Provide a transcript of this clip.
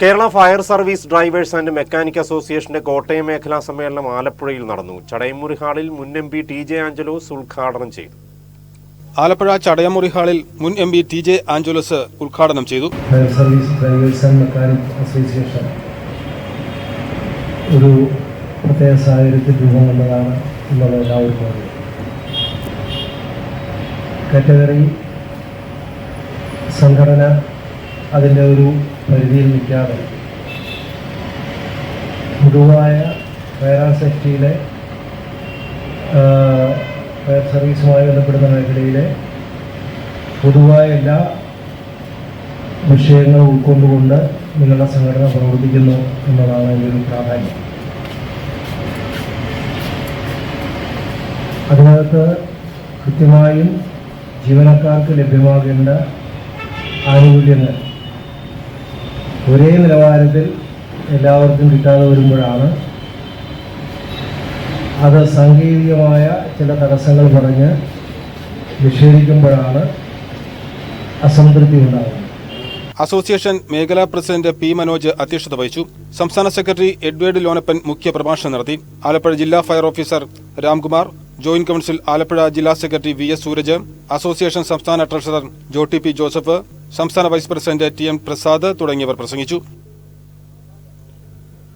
Kerala fire service drivers and mechanic അസോസിയേഷന്റെ കോട്ടയം മേഖലാ സമ്മേളനം ആലപ്പുഴയിൽ നടന്നു. ചടയമൂരി ഹാളിൽ മുൻ എം.പി. ടി.ജെ. ആഞ്ചലോസ് ഉദ്ഘാടനം ചെയ്തു. ആലപ്പുഴ ചടയമൂരി ഹാളിൽ മുൻ എം.പി. ടി.ജെ. ആഞ്ചലോസ് ഉദ്ഘാടനം ചെയ്തു. Fire service drivers and mechanic association ഒരു പ്രത്യേക സാഹചര്യത്തിൽ രൂപം കൊണ്ടതാണ് എന്നുള്ളത് എല്ലാവർക്കും അറിയാം. കാറ്റഗറി സംഘടന അതിൻ്റെ ഒരു പരിധിയിൽ നിൽക്കാതെ പൊതുവായ ഫയർ ആൻഡ് സേഫ്റ്റിയിലെ ഫയർ സർവീസുമായി ബന്ധപ്പെടുന്ന മേഖലയിലെ പൊതുവായ എല്ലാ വിഷയങ്ങളും ഉൾക്കൊണ്ടുകൊണ്ട് നിങ്ങളുടെ സംഘടന പ്രവർത്തിക്കുന്നു എന്നതാണ് അതിൻ്റെ ഒരു പ്രാധാന്യം. അതിനകത്ത് കൃത്യമായും ജീവനക്കാർക്ക് ലഭ്യമാകേണ്ട ആനുകൂല്യങ്ങൾ ഒരേ നിലവാരത്തിൽ എല്ലാവർക്കും കിട്ടാതെ വരുമ്പോഴാണ് അത് സാങ്കേതികമായ ചില തടസ്സങ്ങൾ പറഞ്ഞ് നിഷേധിക്കുമ്പോഴാണ് അസംതൃപ്തി ഉണ്ടാകുന്നത്. അസോസിയേഷൻ മേഖലാ പ്രസിഡന്റ് പി മനോജ് അധ്യക്ഷത വഹിച്ചു. സംസ്ഥാന സെക്രട്ടറി എഡ്വേർഡ് ലോനപ്പൻ മുഖ്യ പ്രഭാഷണം നടത്തി. ആലപ്പുഴ ജില്ലാ fire officer Ramkumar, joint council Alappuzha ജില്ലാ സെക്രട്ടറി വി.എസ്. സൂരജ്, അസോസിയേഷൻ സംസ്ഥാന ട്രഷറർ ജോട്ടി പി. ജോസഫ്, സംസ്ഥാന വൈസ് പ്രസിഡന്റ് ടി.എം. പ്രസാദ് തുടങ്ങിയവർ പ്രസംഗിച്ചു.